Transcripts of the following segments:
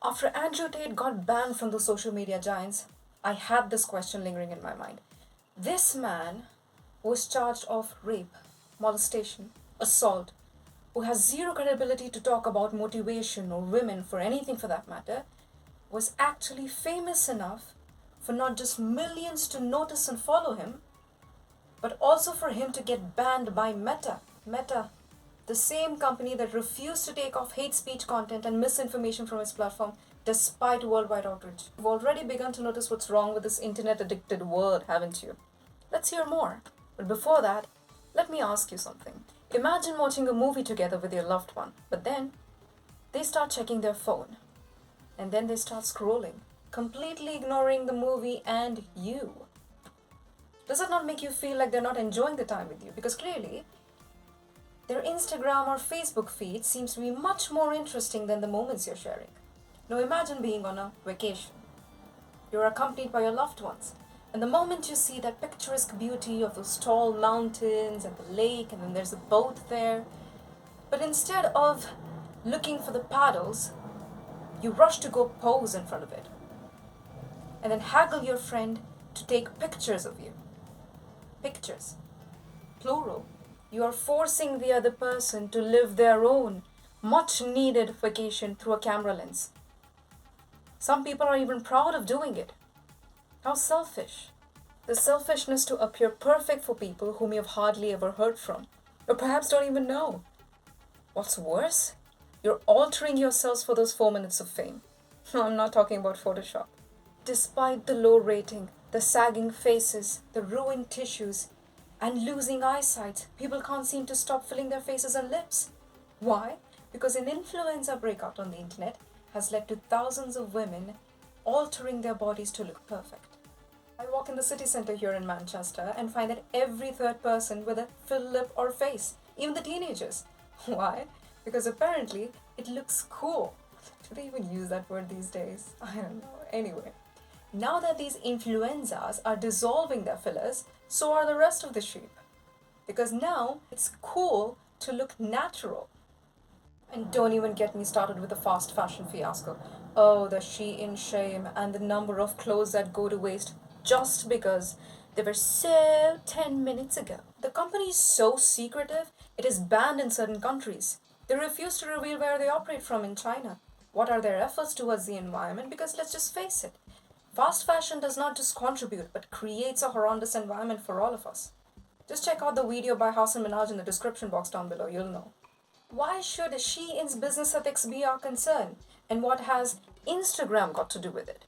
After Andrew Tate got banned from the social media giants, I had this question lingering in my mind. This man was charged of rape, molestation, assault, who has zero credibility to talk about motivation or women for anything for that matter, was actually famous enough for not just millions to notice and follow him, but also for him to get banned by Meta. Meta, the same company that refused to take off hate speech content and misinformation from its platform despite worldwide outrage. You've already begun to notice what's wrong with this internet addicted world, haven't you? Let's hear more. But before that, let me ask you something. Imagine watching a movie together with your loved one, but then they start checking their phone. And then they start scrolling, completely ignoring the movie and you. Does it not make you feel like they're not enjoying the time with you? Because clearly, their Instagram or Facebook feed seems to be much more interesting than the moments you're sharing. Now imagine being on a vacation. You're accompanied by your loved ones. And the moment you see that picturesque beauty of those tall mountains and the lake, and then there's a boat there, but instead of looking for the paddles, you rush to go pose in front of it. And then haggle your friend to take pictures of you. Pictures. Plural. You are forcing the other person to live their own, much needed vacation through a camera lens. Some people are even proud of doing it. How selfish. The selfishness to appear perfect for people whom you've hardly ever heard from, or perhaps don't even know. What's worse? You're altering yourselves for those 4 minutes of fame. No, I'm not talking about Photoshop. Despite the low rating, the sagging faces, the ruined tissues, and losing eyesight, people can't seem to stop filling their faces and lips. Why? Because an influenza breakout on the internet has led to thousands of women altering their bodies to look perfect. I walk in the city centre here in Manchester and find that every third person with a filled lip or face, even the teenagers. Why? Because apparently it looks cool. Do they even use that word these days? I don't know. Anyway, now that these influencers are dissolving their fillers, so are the rest of the sheep. Because now it's cool to look natural. And don't even get me started with the fast fashion fiasco. Oh, the Shein shame and the number of clothes that go to waste just because they were so 10 minutes ago. The company is so secretive, it is banned in certain countries. They refuse to reveal where they operate from in China. What are their efforts towards the environment? Because let's just face it, fast fashion does not just contribute but creates a horrendous environment for all of us. Just check out the video by Hassan and Minhaj in the description box down below, you'll know. Why should Shein's business ethics be our concern? And what has Instagram got to do with it?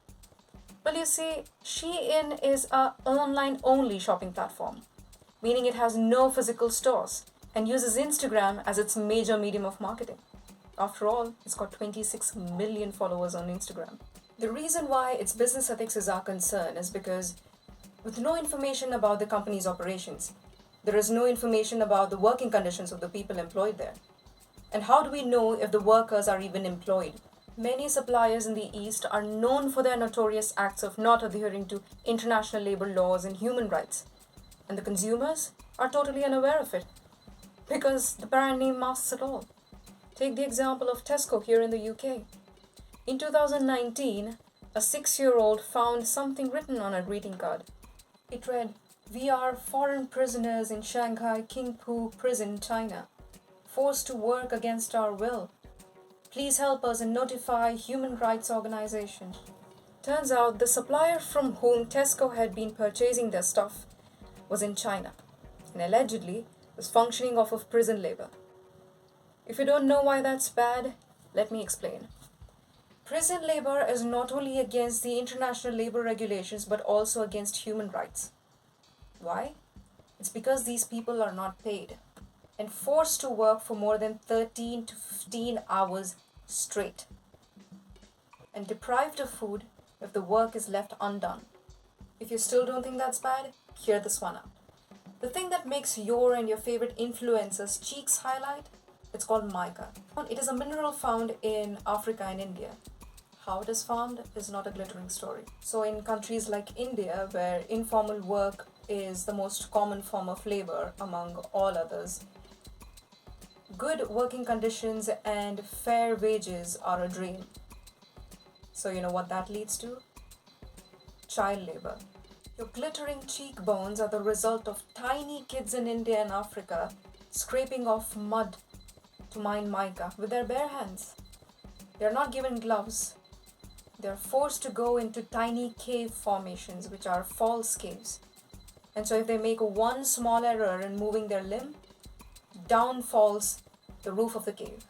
Well, you see, Shein is an online-only shopping platform, meaning it has no physical stores and uses Instagram as its major medium of marketing. After all, it's got 26 million followers on Instagram. The reason why its business ethics is our concern is because with no information about the company's operations, there is no information about the working conditions of the people employed there. And how do we know if the workers are even employed? Many suppliers in the East are known for their notorious acts of not adhering to international labor laws and human rights. And the consumers are totally unaware of it because the brand name masks it all. Take the example of Tesco here in the UK. In 2019, a 6-year-old found something written on a greeting card. It read, "We are foreign prisoners in Shanghai Qingpu prison, China, forced to work against our will. Please help us and notify human rights organizations." Turns out the supplier from whom Tesco had been purchasing their stuff was in China and allegedly was functioning off of prison labor. If you don't know why that's bad, let me explain. Prison labor is not only against the international labor regulations but also against human rights. Why? It's because these people are not paid and forced to work for more than 13 to 15 hours straight and deprived of food if the work is left undone. If you still don't think that's bad, hear this one out. The thing that makes your and your favorite influencers' cheeks highlight, it's called mica. It is a mineral found in Africa and India. How it is found is not a glittering story. So in countries like India, where informal work is the most common form of labor among all others, good working conditions and fair wages are a dream. So you know what that leads to? Child labor. Your glittering cheekbones are the result of tiny kids in India and Africa scraping off mud to mine mica with their bare hands. They are not given gloves. They are forced to go into tiny cave formations, which are false caves. And so if they make one small error in moving their limb, down falls the roof of the cave,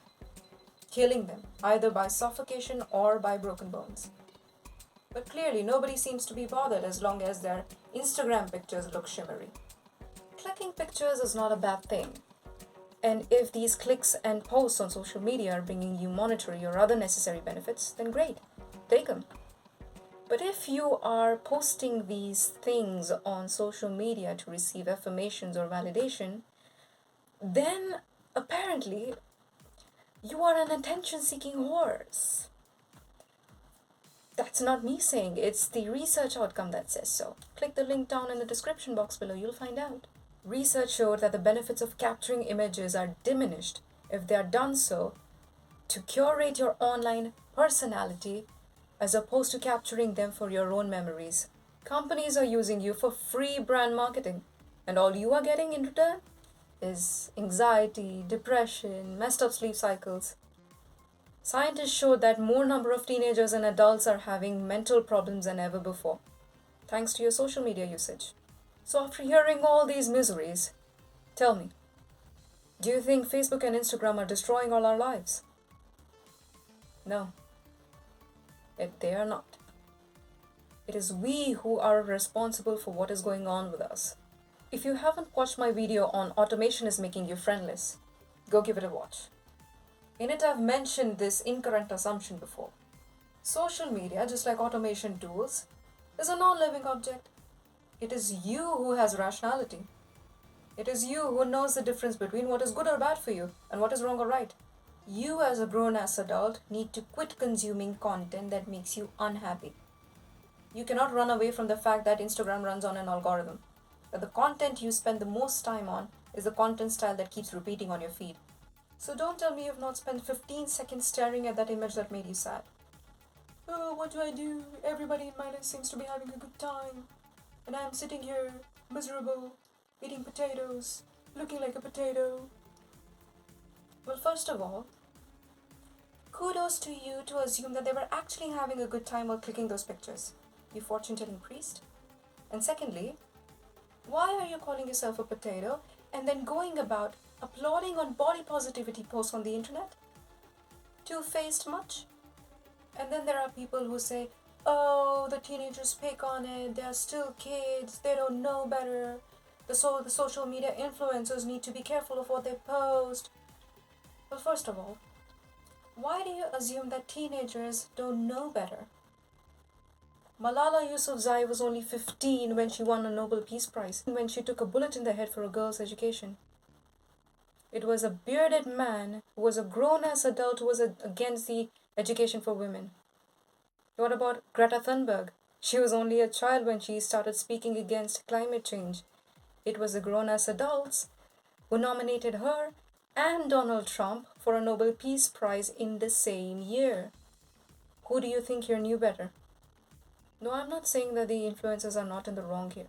killing them either by suffocation or by broken bones. But clearly, nobody seems to be bothered as long as their Instagram pictures look shimmery. Clicking pictures is not a bad thing. And if these clicks and posts on social media are bringing you monetary or other necessary benefits, then great, take them. But if you are posting these things on social media to receive affirmations or validation, then apparently you are an attention-seeking horse. That's not me saying, it's the research outcome that says so. Click the link down in the description box below, you'll find out. Research showed that the benefits of capturing images are diminished if they are done so to curate your online personality as opposed to capturing them for your own memories. Companies are using you for free brand marketing, and all you are getting in return is anxiety, depression, messed up sleep cycles. Scientists showed that more number of teenagers and adults are having mental problems than ever before, thanks to your social media usage. So after hearing all these miseries, tell me, do you think Facebook and Instagram are destroying all our lives? No, they are not. It is we who are responsible for what is going on with us. If you haven't watched my video on automation is making you friendless, go give it a watch. In it, I've mentioned this incorrect assumption before. Social media, just like automation tools, is a non-living object. It is you who has rationality. It is you who knows the difference between what is good or bad for you and what is wrong or right. You as a grown-ass adult need to quit consuming content that makes you unhappy. You cannot run away from the fact that Instagram runs on an algorithm. That the content you spend the most time on is the content style that keeps repeating on your feed. So don't tell me you've not spent 15 seconds staring at that image that made you sad. Oh, what do? Everybody in my life seems to be having a good time. And I'm sitting here, miserable, eating potatoes, looking like a potato. Well, first of all, kudos to you to assume that they were actually having a good time while clicking those pictures, you fortune-telling priest. And secondly, why are you calling yourself a potato and then going about applauding on body positivity posts on the internet? Two-faced much? And then there are people who say, oh, the teenagers pick on it, they're still kids, they don't know better. The social media influencers need to be careful of what they post. Well, first of all, why do you assume that teenagers don't know better? Malala Yousafzai was only 15 when she won a Nobel Peace Prize, when she took a bullet in the head for a girl's education. It was a bearded man who was a grown-ass adult who was against the education for women. What about Greta Thunberg? She was only a child when she started speaking against climate change. It was the grown-ass adults who nominated her and Donald Trump for a Nobel Peace Prize in the same year. Who do you think here knew better? No, I'm not saying that the influencers are not in the wrong here.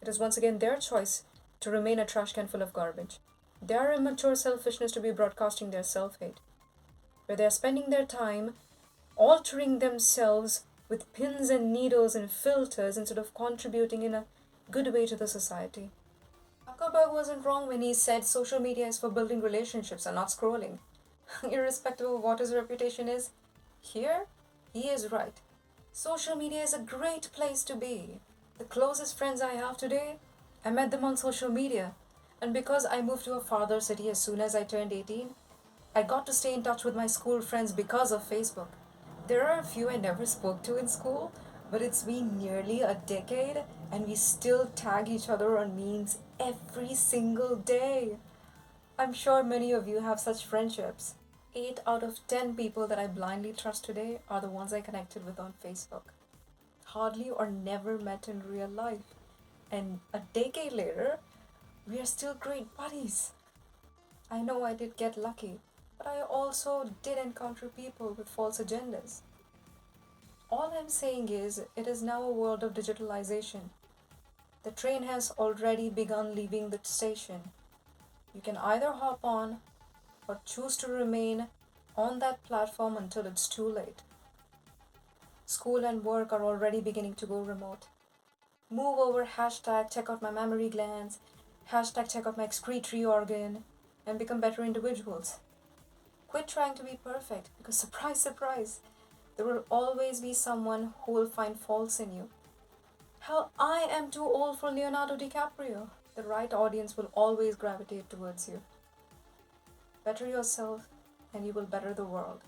It is once again their choice to remain a trash can full of garbage. Their immature selfishness to be broadcasting their self-hate, where they are spending their time altering themselves with pins and needles and filters instead of contributing in a good way to the society. Zuckerberg wasn't wrong when he said social media is for building relationships and not scrolling. Irrespective of what his reputation is, here, he is right. Social media is a great place to be. The closest friends I have today, I met them on social media. And because I moved to a farther city as soon as I turned 18, I got to stay in touch with my school friends because of Facebook. There are a few I never spoke to in school, but it's been nearly a decade and we still tag each other on memes every single day. I'm sure many of you have such friendships. 8 out of 10 people that I blindly trust today are the ones I connected with on Facebook. Hardly or never met in real life. And a decade later, we are still great buddies. I know I did get lucky, but I also did encounter people with false agendas. All I'm saying is, it is now a world of digitalization. The train has already begun leaving the station. You can either hop on or choose to remain on that platform until it's too late. School and work are already beginning to go remote. Move over hashtag check out my mammary glands, hashtag check out my excretory organ, and become better individuals. Quit trying to be perfect because, surprise, surprise, there will always be someone who will find faults in you. Hell, I am too old for Leonardo DiCaprio. The right audience will always gravitate towards you. Better yourself, and you will better the world.